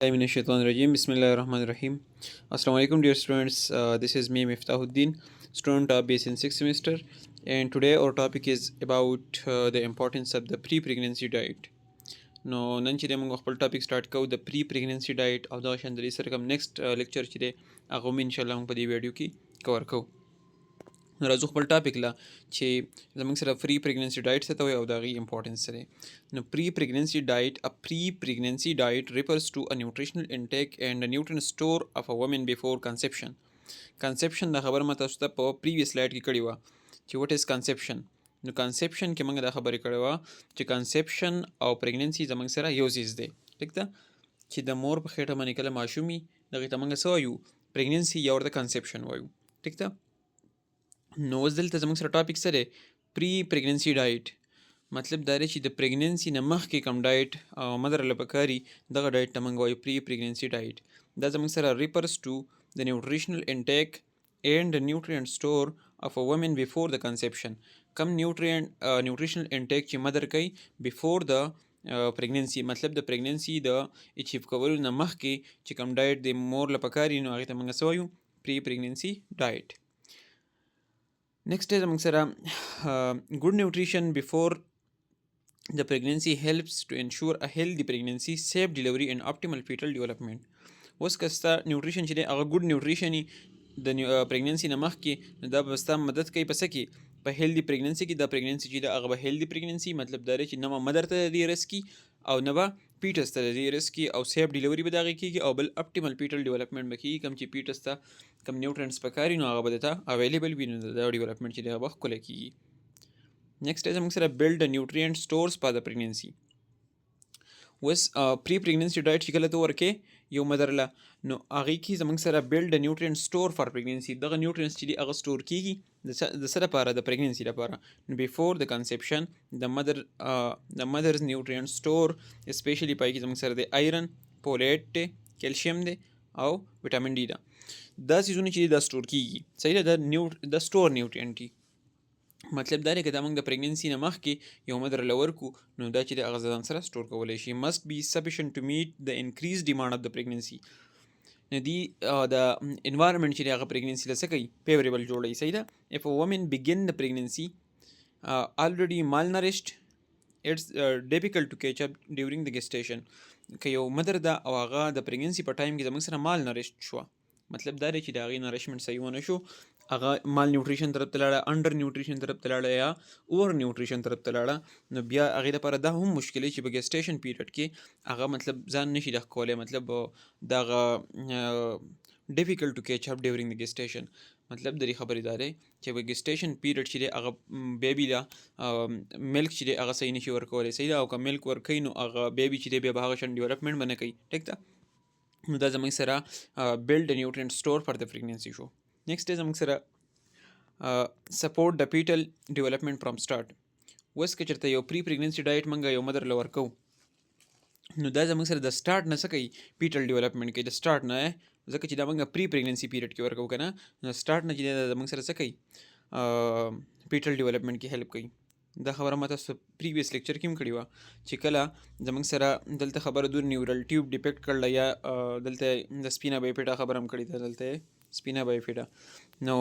Rajim. Bismillahirrahmanirrahim. Assalamu alaikum, dear students. This is me, Miftahuddin, student based in 6th semester. And today our topic is about the importance of the pre-pregnancy diet. نو نن چې موږ خپل ټاپک سٹارټ کوو د پری پریګننسي ډایټ او دا شاندري سره کوم نیکسٹ لیکچر چې دی هغه هم ان شاء الله موږ په دې ویډیو کې کور کوو. نو راځو خپل ټاپک لا چې زموږ سره پری پریګننسي ډایټ څه ته وایي او د هغې امپورټنس څه دی. نو پری پریګننسي ډایټ refers to a nutritional intake and a nutrient store of a woman before conception. Conception دا خبر ما تاسو ته په پریویس سلایډ کې کړې وه چې what is conception. نو کانسپشن کې موږ دا خبرې کړې وه چې کانسپشن او پریګننسي زموږ سره یو څیز دی. ټیک ده چې د مور په خېټه باندې کله ماشوم وي دغې ته موږ څه وایو پریګننسي یا ورته کانسپشن وایو. ټیک ده نو اوس دلته زموږ سره ټاپک څه دی پری پریګننسي ډایټ. مطلب دا دی چې د پریګننسي نه مخکې کوم ډایټ مدر له پکاري دغه ډایټ ته موږ وایو پری پریګننسي ډایټ. دا زموږ سره refers to the nutritional intake and the nutrient store of a woman before the conception. کم nutritional intake چې مدر کوي before the pregnancy، مطلب د پریګننسي د اچیو کولو نه مخکې چې کوم ډایټ د مور له پکاري نو هغې ته موږ څه وایو پری پریګننسي ډایټ. Next is among sara good nutrition before the pregnancy helps to ensure a healthy pregnancy, safe delivery and optimal fetal development. اوس که ستا نیوټریشن چې دی هغه ګډ نیوټریشن وي د پریګننسي نه مخکې نو دا به ستا مدد کوي په څه کې په هیلدي پریګننسي کې. دا پریګننسي چې ده هغه به هیلدي پریګننسي، مطلب دا دی چې نه به مدر ته د دې رسکي او نه به پیټس ته د دې رسکي او سیف ډیلیوري به د هغې کېږي او بل اپټیمل پیټل ډیولپمنټ به کېږي. کوم چې پیټس ته کوم نیوټرنټس پکاري نو هغه به درته اویلیبل وي نو د ډیولپمنټ چې دی هغه به ښکلی کېږي. نیکسټ دی زموږ سره بلډ نیوټرینټ سټورز فار د پریګننسي. اوس پری پریګننسي ډایټ چې کله ته ورکې یو مدر له نو هغې کې زموږ سره بلډ نیوټرینټ سټور فار پریګننسي، دغه نیوټرینټس چې دي هغه سټور کېږي د څه لپاره د پریګننسي لپاره. نو بیفور د کنسپشن د مدرز نیوټرینټ سټور اسپیشلی پای کې زموږ سره د آیرن، فولیټ دی، کیلشیم دی او وټامین ډي ده. دا څیزونه چې دي دا سټور کېږي. صحیح ده د سټور نیوټرینټ دي. مطلب دا دی که دا موږ د پریګننسي نه مخکې یو مدر له ورکو نو دا چې دی هغه ځان سره سټور کولی شي. must be sufficient to meet the increased demand of the pregnancy. نو دی د انوایرمنټ چې دی هغه پریګننسي له څه کوي فیوریبل جوړوي. صحیح ده. if a woman begin the pregnancy already malnourished it's difficult to catch up during the gestation. که یو مدر ده او هغه د پریګننسي په ټایم کې زموږ سره malnourished شوه، مطلب دا دی چې د هغې نریشمنټ صحیح ونه شو، هغه مال نیوټریشن طرف ته لاړه، انډر نیوټریشن طرف ته لاړه یا اوور نیوټریشن طرف ته لاړه، نو بیا هغې لپاره دا هم مشکل دی چې په ګیسټیشن پیریډ کې هغه مطلب ځان نشي ډک کولی، مطلب دغه ډیفیکلټ ټو کیچ اپ ډیورینګ د ګیسټیشن. مطلب د دې خبرې دا دی چې په ګیسټیشن پیریډ چې دی هغه بیبي له ملک چې دی هغه صحیح نشي ورکولی. صحیح ده. او که ملک ورکوي نو هغه بیبي چې دی بیا به هغه شان ډیولپمنټ به نه کوي. ټیک ده. نو دا زموږ سره بلډ نیوټرینټ سټور فار د پریګننسي شو. نیکسټ دی زموږ سره سپورټ د پیټل ډیولپمنټ فرام سټارټ. اوس که چېرته یو پری پریګننسي ډایټ موږ یو مدر له ورکوو نو دا زموږ سره د سټارټ نه څه کوي پیټل ډیولپمنټ کوي. د سټارټ نه ځکه چې دا موږ پری پریګننسي پیریډ کې ورکوو که نه نو سټارټ نه چې دی دا زموږ سره څه کوي پیټل ډیولپمنټ کې هیلپ کوي. دا خبره ما تاسو پریویس لیکچر کې هم کړې وه چې کله زموږ سره دلته خبره دور نیورل ټیوب ډیپیکټ کړله یا دلته د سپینا بایفیډا خبره هم کړې ده، دلته سپینا بایفیډا. نو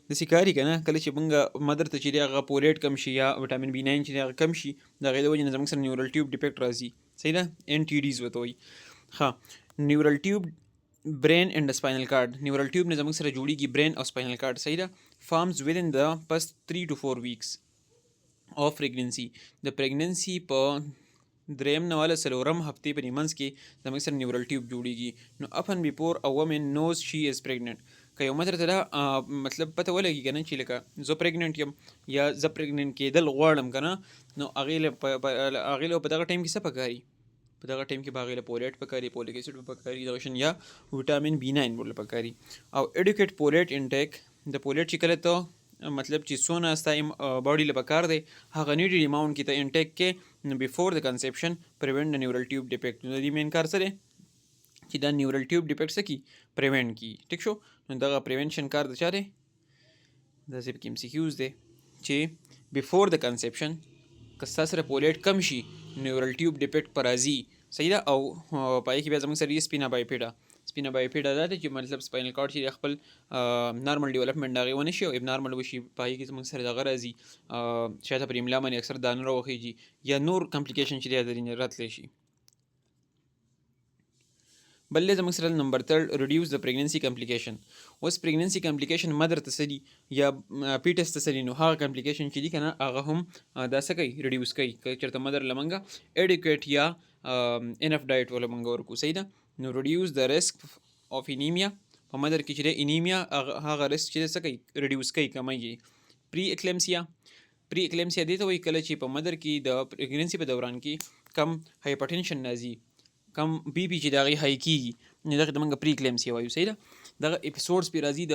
داسې کاري که نه کله چې موږ مدر ته چې دی هغه فولیټ کم شي یا وټامین B9 چې دی هغه کم شي د هغې د وجې نه زموږ سره نیورل ټیوب ډیپیکټ راځي. صحیح ده. NTDs ورته وایي. ښه نیورل ټیوب برین اینډ سپاینل کارډ. نیورل ټیوب نه زموږ سره جوړیږي برین او سپاینل کارډ. صحیح ده. فارمز ودن د first 3 to 4 weeks of pregnancy. د پریګننسي په دریم نه والا څلورم هفتې په دې منځ کې زموږ سره نیورل ټیوب جوړیږي. نو often before a woman knows she is pregnant. که یو مدر ته دا مطلب پته ولګي که نه چې لکه زه پریګننټ یم یا زه پریګننټ کېدل غواړم که نه نو هغې له په دغه ټایم کې څه پکاري، په دغه ټایم کې به هغې له فولیټ پکاري، فولیک ایسډ به پکاري دغه شان یا وټامین B9 ورله پکاري. او ایډوکیټ فولیټ انټیک. د فولیټ چې کله ته مطلب چې څونه ستا باډي له پکار دی هغه نیډډ اماونټ کې ته انټیک کې نو بیفور د کنسپشن پریوینټ د نیورل ټیوب ډیفیکټ. نو د دې مین کار څه دی چې دا نیورل ټیوب ډیفیکټ څه کي پریوینټ کی. ټیک شو. نو دغه پریوینشن کار د چا دی داسې پکې MCQs دی چې بیفور د کنسپشن که ستا سره فولیټ کم شي نیورل ټیوب ډیفیکټ په راځي صحیح ده. او پای کې بیا زموږ سره سپینا بایپیډا دا دی چې مطلب سپاینل کارډ چې خپل نارمل ډیولپمنټ هغې ونه شي او اب نارمل وشي، پای کې زموږ سره دغه راځي شاته پر املا باندې اکثر دانه راوخیږي یا نور کمپلیکیشن چې دی درې راتلی شي. بل دی زموږ سره نمبر 3 ریډیوس د پریګننسي کمپلیکیشن. اوس پریګننسي کمپلیکیشن مدر ته څه دي یا پیټس ته څه دي، نو هغه کمپلیکیشن چې دي که نه هغه هم دا څه کوي ریډیوس کوي که چېرته مدر له موږ ایډیکویټ یا انف ډایټ وله موږ ورکړو. صحیح ده. نو ریډیوس د ریسک اف انیمیا، په مدر کې چې دی انیمیا هغه ریسک چې څه کوي ریډیوس کوي کموي. پری اکلیمسیا دې ته وایي کله چې په مدر کې د پریګننسي په دوران کې کم هایپرټینشن راځي، کم بی پی چې د هغې های کېږي، نو دغه ته موږ پری اکلیمسیا وایو. صحیح ده. دغه اپیسوډز پې راځي د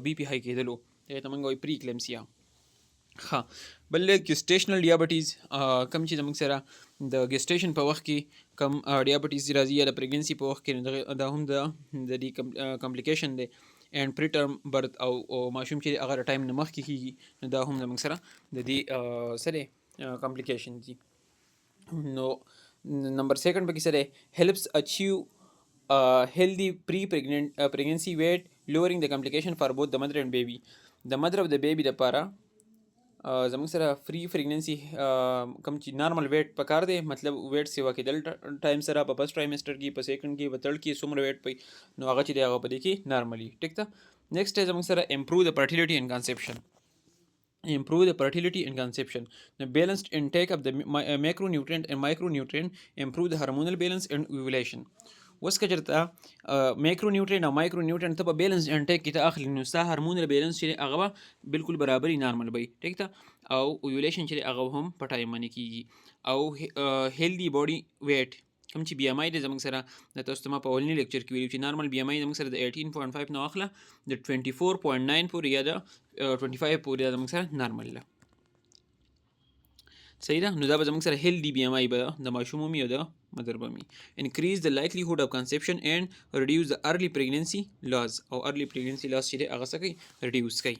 بی پی های کېدلو، هغې ته موږ وایو پری اکلیمسیا. ها بل ګسټیشنل ډیابټیز، کم چې زموږ سره د ګسټیشن په وخت کې کم ډیابټیز راځي یا د پریګننسي په وخت کې، دا هم د دې کمپلیکیشن دی. اینډ پری ټرم برث او ماشوم چې هغه ټایم نه مخکې کېږي، نو دا هم زموږ سره د دې څه دی کمپلیکیشن دي. نو نمبر 2 پکې څه دی هیلپس اچیو healthy pre-pregnancy weight lowering the complication for both the mother and baby. د مدر او د بیبي دپاره زموږ سره فری پریګننسي کم چې نارمل ویټ پکار دی، مطلب ویټ سیوا کېدل ټایم سره په فرست ټرایمسټر کې، په سیکنډ کې، په تھرډ کې څومره ویټ پي، نو هغه چې دی هغه په دې کې نارملي. ټیک ده. نیکسټ دی زموږ سره امپروو د فرټیلیټي اینډ کنسیپشن. Improve the fertility and conception. The balanced intake of the macronutrient and micronutrient improve the hormonal balance and ovulation. اوس که چېرته میکرونیوټرینټ او مایکرونیوټرینټ ته په بیلنس انټیک کې ته اخلي، نو ستا هارمونل بیلنس چې دی هغه به بالکل برابري نارمل به وي. ټیک ده. او اویولیشن چې دی هغه هم په ټایم باندې کېږي. او هیلدي باډي ویټ، کوم چې بی ام آی دی زموږ سره د تاسو ته ما په اولني لیکچر کې ویلي چې نارمل بی ام آی زموږ سره د 18.5 نه واخله د 24.9 پورې یا د 25 پورې زموږ سره نارمل ده. صحیح ده. نو دا به زموږ سره هیلدي بی ام آی به د ماشوم ومي او د مدر به ومي. انکریز د لایکلیهود اف کنسپشن اینڈ ریډیوس د ارلی پریګننسي لاز، او ارلی پریګننسي لاز چې دی هغه څه کوي ریډیوس کوي.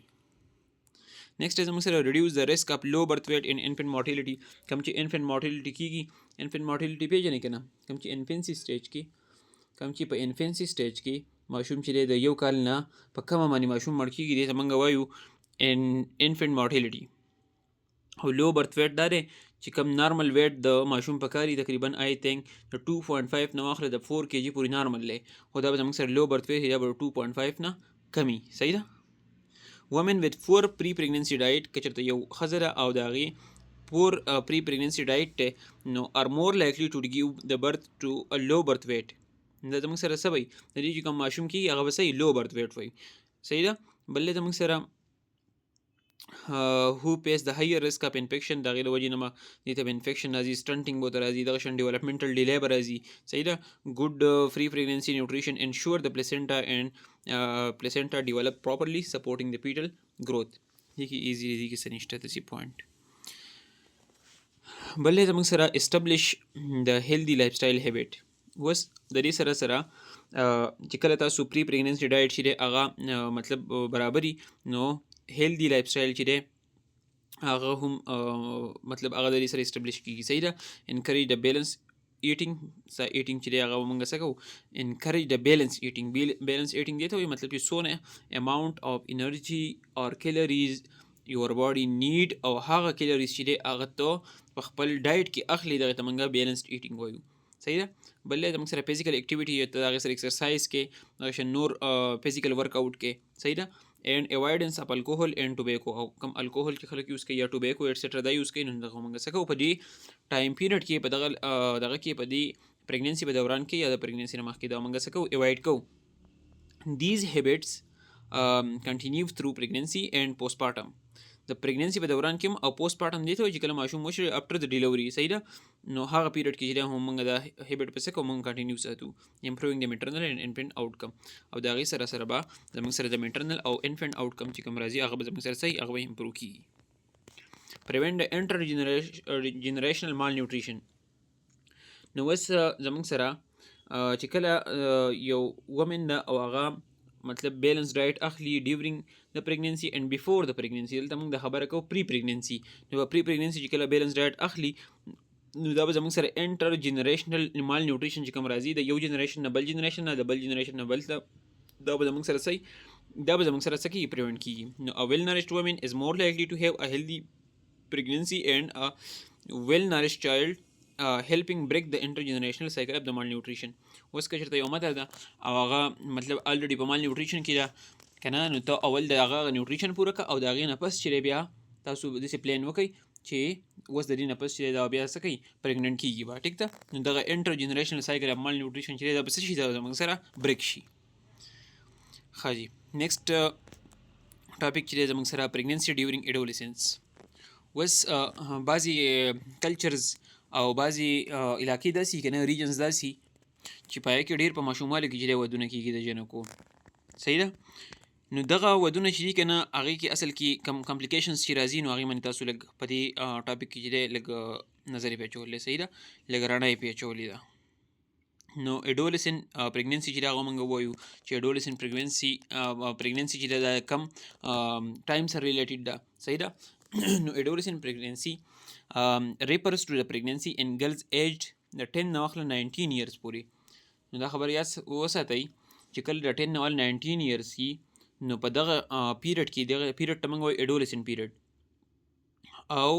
نیکسټ زموږ سره ریډیوس د ریسک اف لو برث ویټ ان انفنٹ مورټیلیټي. کوم چې انفنٹ مورټیلیټي کېږي، انفنٹ مورټیلیټي پېژنئ که نه، کوم چې انفنسي سټیج کې، کوم چې په انفنسي سټیج کې ماشوم چې دی د 1 کال نه په کمه باندې ماشوم مړ کېږي، دې ته موږ وایو انفنٹ مورټیلیټي. او لو برث ویټ دا دی چې کم نارمل ویټ د ماشوم په کاري تقریبا آی تھنک د 2.5 نه واخله د 4 kg پورې نارمل دی، خو دا به زموږ سره لو برث ویټ دا به 2.5 نه کمی. صحیح ده. وومن وذ پور پری پریګننسي ډایټ، که چېرته یو ښځه ده او د هغې پور پری پریګننسي ډایټ دی، نو آر مور لایکلی ټو ګیو د برث ټو لو برث ویټ. دا زموږ سره څه وایي د دې چې کوم ماشوم کېږي هغه به څه لو برث ویټ وایي. صحیح ده. بل دی زموږ سره who pays the higher risk of infection، د هغې له وجې نه به دې ته به انفیکشن راځي، سټنټینګ به ورته راځي، دغه شان ډیولپمنټل ډیلی به راځي. صحیح ده. ګډ فري پریګننسي نیوټریشن انشور د پلیسنټا اینډ پلیسنټا ډیولپ پراپرلی سپورټینګ د پیټل گروث. دې کې ایزي دې کې څه نشته داسې پوینټ. بل زموږ سره اسټبلش د هیلدي لایف سټایل هیبټ. اوس د دې سره سره چې کله تاسو پری پریګننسي ډایټ چې دی هغه مطلب برابري، نو هیلدي لایف سټایل چې دی هغه هم مطلب هغه د دې سره اسټبلش کېږي. صحیح ده. انکریج د بیلنس ایټینګ، ایټینګ چې دی هغه موږ څه کوو انکریج د بیلنس ایټینګ. بیلنس ایټینګ دې ته وایي مطلب چې څونه اماونټ اف انرژي اور کیلریز یور باډي نیډ، او هغه کیلریز چې دی هغه ته په خپل ډایټ کې اخلي، دغه ته موږ بیلنسډ ایټینګ وایو. صحیح ده. بل زموږ سره فزیکل اکټیویټي، ته هغې سره ایکسرسایز کې، دغه شان نور فزیکل ورک آوټ کې. صحیح ده. اینڈ اوایډنس اف الکوهول اینڈ ټوبیکو، او کم الکوهول چې خلک یوز کوي یا ټوبیکو ایټسټرا دا یوز کوي، نو دغه موږ څه کوو په دې ټایم پیریډ کې، په دغه کې په دې پریګننسي په دوران کې یا د پریګننسي نه مخکې دا موږ څه کوو اوایډ کوو. دیز هیبټس کنټینیو تھرو پریګننسي اینڈ پوسټ پارټم. د پریګننسي په دوران کې هم او پوسټ پارټم دې ته وایي چې کله ماشوم وشي افټر د ډیلیوري. صحیح ده. نو هغه پیریډ کې چې دی هم موږ دا هیبټ په څه کوو موږ کنټینیو ساتو. امپرووینګ د میټرنل اینډ انفنټ آوټکم، او د هغې سره سره به زموږ سره د میټرنل او انفنټ آوټکم چې کوم راځي هغه به زموږ سره صحیح هغه به امپروو کېږي. پریوینټ د انټر جنریشنل مال نیوټریشن. نو اوس زموږ سره چې کله یو ومن ده او هغه مطلب بیلنس ډایټ اخلي ډیورینګ د پریګننسي اینډ بیفور د پریګننسي، دلته موږ د خبره کوو پری پریګننسي. نو پری پریګننسي چې کله بیلنس ډایټ اخلي نو دا به زموږ سره انټر جنریشنل مال نیوټریشن چې کوم راځي د یو جنریشن نه بل جنریشن نه د بل جنریشن نه بل ته دا به زموږ سره څه کیږي پریونټ کیږي. نو a well nourished woman is more likely to have a healthy pregnancy and a well nourished child, helping break the intergenerational cycle of the malnutrition. اوس که چېرته یو مدر ده او هغه مطلب الریډي په مال نیوټریشن کې ده که نه، نو ته اول د هغه نیوټریشن پوره کړه او د هغې نه پس چې دی بیا تاسو داسې پلان وکئ چې اوس د دې نه پس چې دی دا بیا څه کوي پریګننټ کېږي به. ټیک ده، نو دغه انټر جنریشنل سایکل اف مال نیوټریشن چې دی دا به څه شي دا زموږ سره بریک شي. ښه جي نیکسټ ټاپک چې دی زموږ سره پریګننسي ډیورینګ ایډولسنس. اوس بعضې کلچرز او بعضې علاقې داسې که نه ریجنز داسې چې په هغې کې ډېر په ماشوموالو کې چې دی ودونه کېږي د جنکو. صحیح ده، نو دغه ودونه چې دي که نه هغې کې اصل کې کم کمپلیکیشنز چې راځي نو هغې باندې تاسو لږ په دې ټاپک کې چې دی لږ نظر یې پې اچولی. صحیح ده، لږ رڼا یې پې اچولې ده. نو ایډولسن پریګننسي چې دا هغه موږ ووایو چې ایډولسن پریګننسي چې دا کم ټایم سره ریلیټډ ده. صحیح ده. نو adolescent pregnancy refers to the pregnancy in girls aged د 10 نه واخله 19 years پورې. نو دا خبر یاد وساتئ چې کله د 10 نه واخله 19 years وي نو په دغه پیریډ کې دغه پیریډ ته موږ وایو adolescent period. او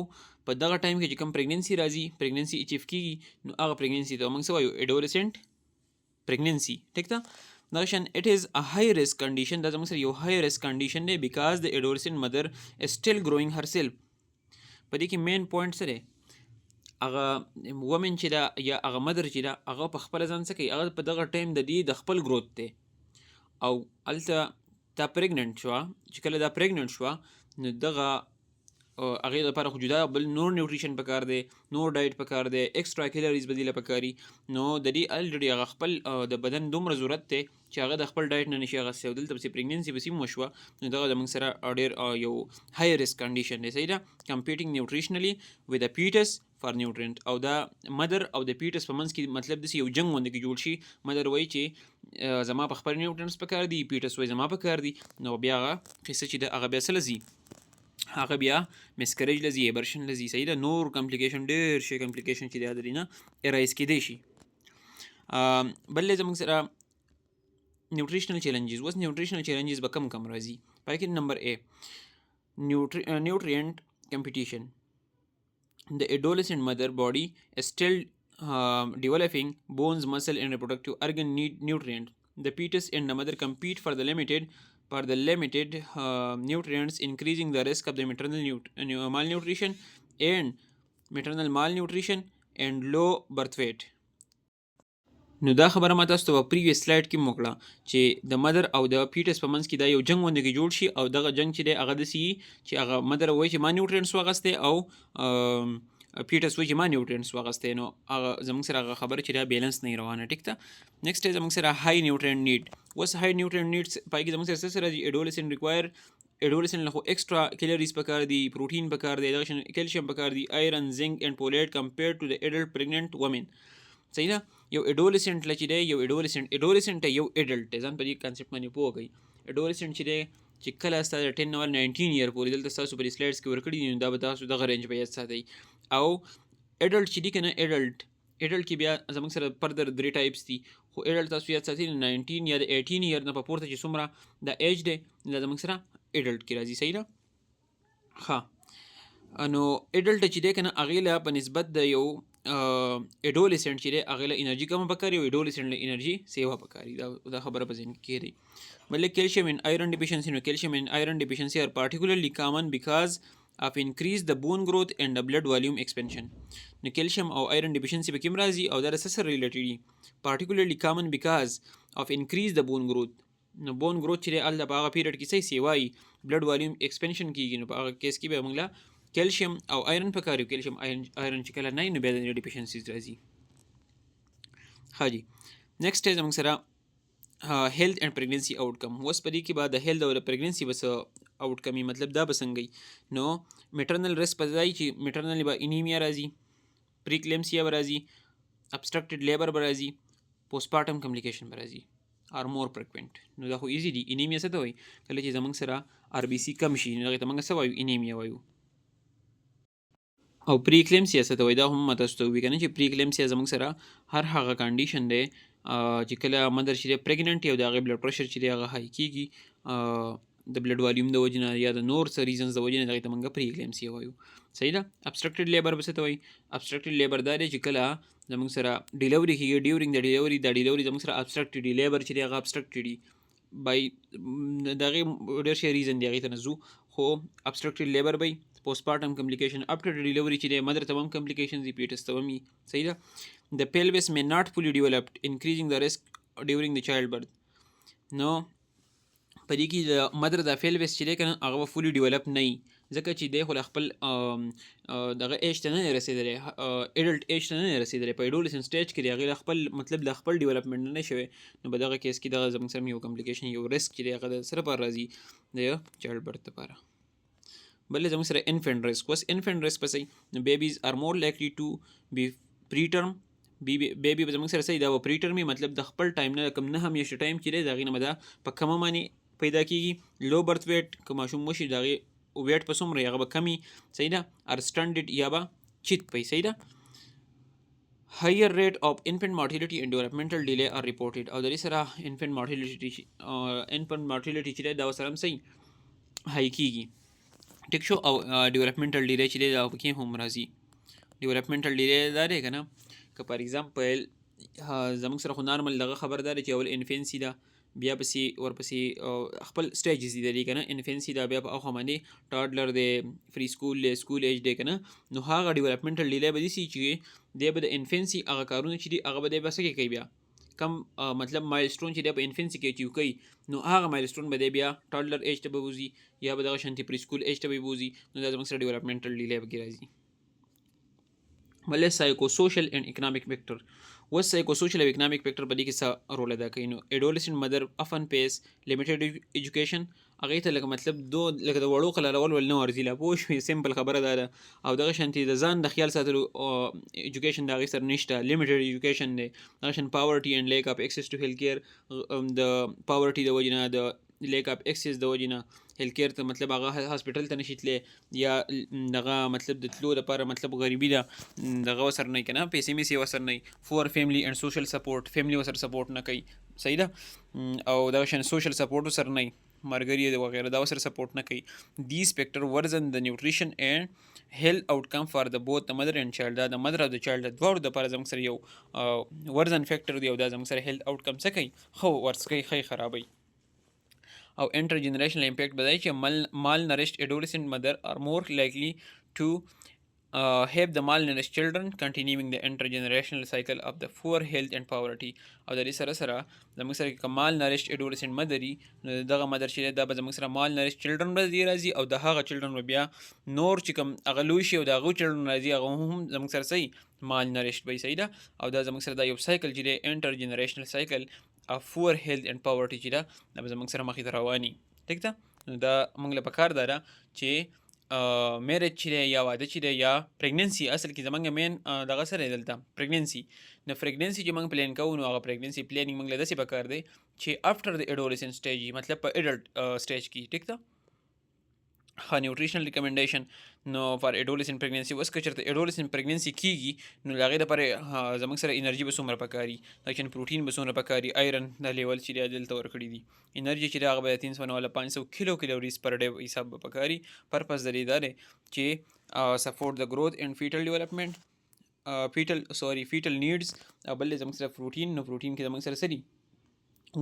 په دغه ټایم کې چې کوم پریګننسي راځي پریګننسي اچیف کېږي نو هغه پریګننسي ته موږ څه وایو adolescent pregnancy. ټیک ده. Now, it is a high risk condition. دا زموږ سره یو high risk condition دی because the adolescent mother is still growing herself. په دې کې مین پوینټ څه دی؟ هغه ومن چې ده یا هغه مدر چې ده هغه په خپله ځان څه کوي، هغه په دغه ټایم د دې د خپل گروت دی او هلته دا پریګننټ شوه. چې کله دا پریګننټ شوه نو دغه هغې دپاره خو جدا بل نور نیوټریشن پکار دی، نور ډایټ پکار دی، ایکسټرا کیلریز به دې له پکاري. نو د دې الریډي هغه خپل د بدن دومره ضرورت دی چې هغه د خپل ډایټ نه نشي اخیستی او دلته پسې پریګننسي پسې وشوه نو دغه زموږ سره ډېر یو های ریسک کنډیشن دی. صحیح ده. کمپیټینګ نیوټریشنلی ود ا پیټس فار نیوټرینټ. او دا مدر او د پیټس په منځ کې مطلب داسې یو جنګ غوندې کې جوړ شي. مدر وایي چې زما په خپل نیوټرینټس پکار دي، پیټس وایي زما پکار دي. نو بیا هغه قصه چې ده هغه بیا څه لځي، هغه بیا مسکریج لځي، ایبرشن لځي. صحیح ده. نور کمپلیکیشن ډېر شي کمپلیکیشن چې دی د دې نه ایرایز کېدی شي. بل زموږ سره نیوټریشنل چیلنجز. اوس نیوټریشنل چیلنجز به کم راځي. پای کې نمبر A nutrient competition. The adolescent mother body is still developing bones, muscle and reproductive organ need nutrient. The fetus and the mother compete for the limited nutrients, increasing the risk of the maternal malnutrition and low birth weight. نو دا خبره ما تاسو ته په پریویس سلایډ کې وکړه چې د مدر او د پیټس په منځ کې دا یو جنګ غوندې کې جوړ شي او دغه جنګ چې دی هغه داسې وي چې هغه مدر وایي چې ما نیوټرینټس واخیستی او پیټس وایي چې ما نیوټرینټس واخیستی. نو هغه زموږ سره هغه خبره چې دا بیلنس نه روانه. ټیک ده. نیکسټ زموږ سره های نیوټرینټ نیډ. اوس های نیوټرینټ نیډس پای کې زموږ سره څه راځي؟ ایډولسنټ له خو ایکسټرا کیلریز پکار دي، پروټین پکار دی، دغه کیلشیم پکار دی، آیرن، زنک اینډ فولیټ کمپیرډ ټو د ایډلټ پریګننټ وومن. صحیح ده. یو ایډولسنټ چې دی یو ایډولسنټ یو ایډلټ دی. ځان په دې کانسیپټ باندې پوه کړئ. ایډولسنټ چې دی چې کله ستا د 10 نه 19 year پورې دلته ستاسو په سلایډس کې ورکړي دي نو دا به تاسو دغه رینج په یاد ساتئ. او ایډلټ چې دی که نه ایډلټ کې بیا زموږ سره فردر 3 ټایپس دي خو ایډلټ تاسو یاد ساتئ 19 یا د 18 year نه په پورته چې څومره د ایج دی دا زموږ سره ایډلټ کې راځي. صحیح ده. ښه نو ایډلټ چې دی که نه هغې له په نسبت د یو ایډولسنټ چې دی هغې له انرژي کمه پکاري او ایډولسنټ له انرژي سیوا پکاري. دا خبره په ذهن کې کېږي. بلکې کیلشیم اینڈ آیرن ډیفیشنسي. نو کیلشیم اینڈ آیرن ډیفیشنسي آر پارټیکولرلی کامن بیکاز of increase the bone growth and the blood volume expansion. نو کیلشیم او آیرن ډیفیشنسي په کوم راځي او دا د څه سره ریلیټډ دي؟ پارټیکولرلی کامن بیکاز of increase the bone growth. نو بون گروث چې دی هلته په هغه پیریډ کې صحیح سیوایي بلډ والیوم ایکسپینشن کېږي. نو په هغه کیس کې به موږ له کیلشیم او آیرن پکار یو. کیلشیم آیرن چې کله نه وي نو بیا د ډیفیشنسیز راځي. ښه جي نیکسټ دی زموږ سره هیلث اینډ پریګننسي آوټکم. اوس په دې کې به د هیلث او د پریګننسي به څه آوټکم وي مطلب دا به څنګه وي؟ نو میټرنل ریسک به دا وي چې میټرنلی به انیمیا راځي، پریکلیمسیا به راځي، ابسټرکټډ لیبر به راځي، پوسټپارټم کمپلیکیشن به راځي are more frequent. نو دا خو ایزي دي. انیمیا څه ته وایي؟ کله چې زموږ سره RBC کم شي نو هغې ته موږ څه وایو؟ انیمیا وایو. او پری اکلیمسیا څه ته وایي دا هم تاسو ته ووایي که نه چې پری اکلیمسیا زموږ سره هر هغه کنډیشن دی چې کله مدر چې دی پریګننټ وي او د هغې بلډ پریشر چې دی هغه های کېږي د بلډ والیوم د وجې نه یا د نور څه ریزنز د وجې نه هغې ته موږ پری اکلیمسیا وایو. صحیح ده. ابسټرکټډ لیبر به څه ته وایي؟ ابسټرکټډ لیبر دا دی چې کله زموږ سره ډیلیوري کېږي ډیورنګ د ډیلیوري دا ډیلیوري زموږ سره ابسټرکټډ دی لیبر چې دی هغه ابسټرکټډ دی بای د هغې ډېر شی ریزن دی هغې ته نه ځو خو ابسټرکټډ لیبر به postpartum complication after delivery چې د مدر ته هم complications دي پیټس ته هم. صحیح ده. the pelvis may not fully developed increasing the risk during the childbirth. نو په دې کې د مدر د pelvis چې دی که نه هغه فولي ډیولپ نه وي ځکه چې دی خو له خپل دغه ایج ته نه دی رسېدلی ایډلټ ایج ته نه دی رسېدلی په ایډولسن سټیج کې دی هغې له خپل مطلب له خپل ډیولپمنټ نه شوی نو په دغه کیس کې دغه زموږ سره یو کمپلیکیشن یو رسک چې دی هغه د څه لپاره راځي د چایلډ برث لپاره. بل زموږ سره infant risk. اوس infant risk پسې نو babies are more likely to be preterm. بیبي به زموږ سره صحیح دا به preterm وي مطلب د خپل ټایم نه کم 9 میاشتې ټایم چې دی د هغې نه به دا په کمه باندې پیدا کېږي. لو برث ویټ که ماشوم وشي د هغې ویټ په څومره هغه به کم وي. صحیح ده. ار stunted یا به چیت پي. صحیح ده. higher rate of infant mortality and developmental delay are reported. او د دې سره infant mortality چې دی دا سره هم صحیح هاي کېږي. ټیک شو. او ډیولپمنټل ډیلی چې دی دا پکې هم راځي. ډیولپمنټل ډیلی دا دی که نه که پر ایگزامپل زموږ سره خو نارمل دغه خبر دا دی چې اول انفینسي ده بیا پسې ورپسې خپل سټیجز دي د دې که نه انفینسي ده بیا په اخوا باندې ټاډلر دی فری سکول دی سکول ایج دی که نه نو هغه ډیولپمنټل ډیلی به داسې چې دی به د انفینسي هغه کارونه چې دي هغه به دی به څه کوي بیا کم مطلب مایلسټون چې دی په انفینسي کې اچیو کوي نو هغه مایلسټون به دی بیا ټاډلر ایج ته به وځي یا به دغه شانتي پری سکول ایج ته به وځي نو دا زموږ سره ډیولپمنټل ډیلی پکې راځي. بل سایکو سوشل اینڈ اکنامک فیکٹر. اوس سایکو سوشل او اکنامک فیکٹر په دې کې څه رول ادا کوي؟ نو ایډولسنټ مدر افن پیس لیمیټډ ایجوکیشن هغې ته لکه مطلب لکه د وړو قلارول ول نه ورځي لا پوه شوې سمپل خبره دا ده. او دغه شانتي د ځان د خیال ساتلو ایجوکیشن د هغې سره نشته لیمیټډ ایجوکیشن دی. دغه شان پاورټي اینډ لیک اف اکسس ټو هیلث کیر د پاورټي د وجې نه د لیک اف اکسس د وجې نه هیلث کیر ته مطلب هغه هاسپټل ته نشي تللی یا دغه مطلب د تلو لپاره مطلب غریبي ده دغه ورسره نه که نه پیسې میسې ورسره نه فور فیملی اینډ سوشل سپورټ فیملی ورسره سپورټ نه کوي. صحیح ده. او دغه شان سوشل سپورټ ورسره نه مارګري وغیره دا ورسره سپورټ نه کوي. دیز فیکټر ورزن د نیوټریشن اینډ هیلث آوټکم فار د بوت د مدر اینډ چایلډ دا د مدر او د چایلډ د دواړو دپاره زموږ سره یو ورزن فیکټر دی او دا زموږ سره هیلث آوټکم څه کوي ښه ورس کوي ښه خرابوي. او انټر جنریشنل امپیکټ به دا چې مال نریشډ ایډولسنټ مدر آر مور لایکلی ټو have the malnourished children continuing the intergenerational cycle of the poor health and poverty. او د دې سره سره زموږ سره که malnourished adolescent مدر وي نو دغه مدر چې دا به زموږ سره malnourished children به دې راځي او د هغه children به بیا نور چې کوم هغه لوی شي او د هغو children راځي هغه هم زموږ سره صحیح malnourished به صحیح ده. او دا زموږ سره دا یو سایکل چې دی intergenerational cycle of poor health and poverty چې ده دا به زموږ سره مخې ته رواني. ټیک ده. نو دا موږ له پکار دا ده چې میرج چې دی یا واده چې دی یا پریګننسي اصل کې زمونږ مین دغه سره دی دلته پریګننسي. نو پریګننسي چې موږ پلان کوو نو هغه پریګننسي پلانینګ موږ له داسې پکار دی چې افټر د ایډولسنټ سټیج مطلب په ایډلټ سټیج کې. ټیک ده. ها نیوټریشنل ریکمنډیشن نو فار ایډولسنټ پریګننسي اوس که چېرته ایډولسنټ پریګننسي کېږي نو د هغې دپاره زموږ سره انرژي به څومره پکاري لکه پروټین به څومره پکاري آیرن دا لیول چې دی دلته ورکړي دي انرژي چې دی هغه به 300 کیلو کیلوریز پر ډے حساب به پکاري. پرپز د دې دا دی چې سپورټ د گروث اینډ فیټل ډیولپمنټ فیټل نیډز. او بل زموږ سره پروټین نو پروټین کې زموږ سره سری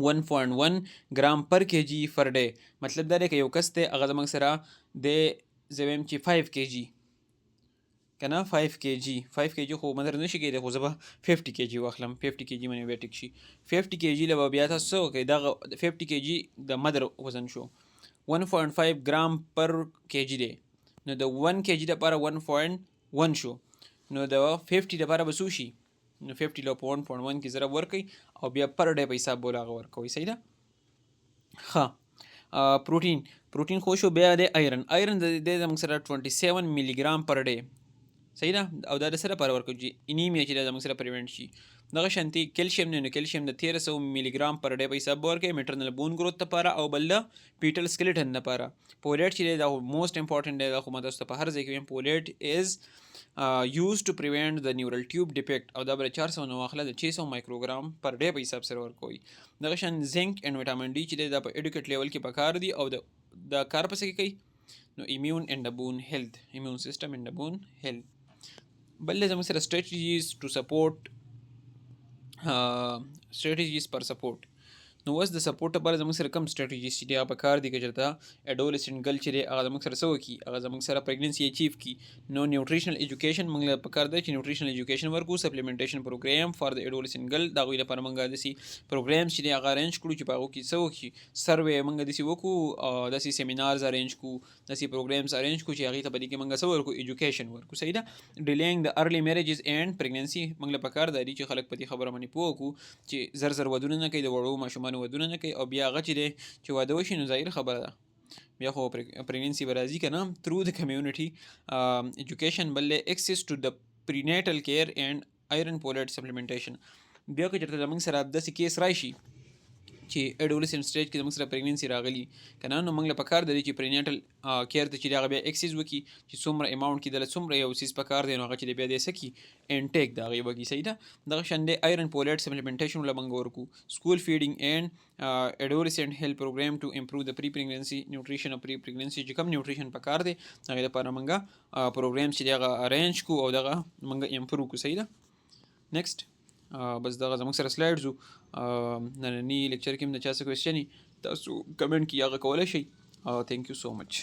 1.1 ګرام پر کے جی پر ډے مطلب دا دی که یو کس دی هغه زموږ سره د زه وایم چې 5 کے جی که نه 5 کے جی خو مدر نشي کېدی خو زه به 50 کے جی واخلم 50 کے جی باندې بیا ټیک شي. 50 کے جی له به بیا تاسو څه وکړئ دغه 50 کے جی د مدر وزن شو 1.5 ګرام پر کے جی دی نو د 1 کے جی دپاره 1.1 شو نو د 50 دپاره به څو شي نو 50 له په 1.1 کې ضرب ورکړئ او بیا پر ډے په حساب بوله هغه ورکوئ. صحیح ده. ښه پروټین خو شو بیا د آیرن د زموږ سره 27 ملي ګرام پر ډے. صحیح ده. او دا د سره لپاره ورکوي چې انیمیا چې دا زموږ سره پریوینټ شي دغه شانتي کیلشیم نه، نو کیلشیم د 1300 ملي ګرام پر ډے په حساب ورکوي میټرنل بون گروث لپاره او بل پیټل سکلیټن لپاره. پولیټ چې دا موست امپورټنت دی، دا خو ماته په هر ځای کې ویم. پولیټ از used to prevent the neural tube defect او دا بل 400 نو واخله د 600 مایکروګرام پر ډے په حساب سره ورکوي. دغه شان زنک اند وټامین ډي چې دا په اډوکیټ لیول کې پکار دي او د کار پسې کوي نو ایمیون اند بون هیلث، ایمیون سیستم اند بون هیلث. بل زموږ سره strategies to support strategies پر سپورټ. نو اوس د سپورټ لپاره زموږ سره کوم strategies چې دی هغه پکار دي که چېرته اډولسنټ ګرل چې دی هغه زموږ سره څه وکړي، هغه زموږ سره پریګننسي اچیو کړي. نو نیوټریشنل ایجوکیشن موږ له پکار دی چې نیوټریشنل ایجوکیشن ورکړو. سپلیمنټیشن پروګرام فار د اډولسنټ ګرل د هغوی لپاره موږ داسې پروګرامز چې دی هغه ارینج کړو چې په هغو کې څه وکړي، سروې موږ داسې وکړو، داسې سیمینارز ارینج کړو، داسې پروګرامز ارینج کړو چې هغې ته په دې کې موږ څه ورکړو، ایجوکیشن ورکړو. صحیح ده. ډیلیینګ د ارلی میریجز اینډ پریګننسي موږ له پکار دی چې خلک په دې خبره باندې پوه کړو چې زر زر ودونه نه کوي، د وړو ماشومانو ودونه نه کوي، او بیا هغه چې دی چې واده وشي نو ظاهر خبره ده بیا خو پریګننسي به راځي که نه تھرو د کمیونټي ایجوکیشن. بل ایکسس ټو د پرینیټل کیر اینډ آیرن پولیټ سپلیمنټیشن. بیا که چېرته زموږ سره داسې کیس راشي چې اډولسنټ سټیج کې زموږ سره پریګننسي راغلي که نه، نو موږ له پکار دی چې پرینیټل کیر ته چې دی هغه بیا ایکسیز وکړي چې څومره اماونټ کې دله څومره یو څیز پکار دی نو هغه چې دی بیا دی څه کړي انټیک د هغې وکړي. صحیح ده. دغه شان دی آیرن پولیټ سپلیمنټیشن له موږ ورکړو. سکول فیډینګ اینډ اډولسنټ هیلث پروګرام ټو امپروو د پری پریګننسي نیوټریشن او پری پریګننسي چې کوم نیوټریشن پکار دی هغې لپاره موږ پروګرام چې دی هغه ارینج کړو او دغه موږ امپروو کړو. صحیح ده. نیکسټ بس دغه زموږ سره سلایډز وو. ننني لیکچر کې هم د چا څه کوېسچن وي تاسو کمنټ کې هغه کولی شئ. تھینک یو سو مچ.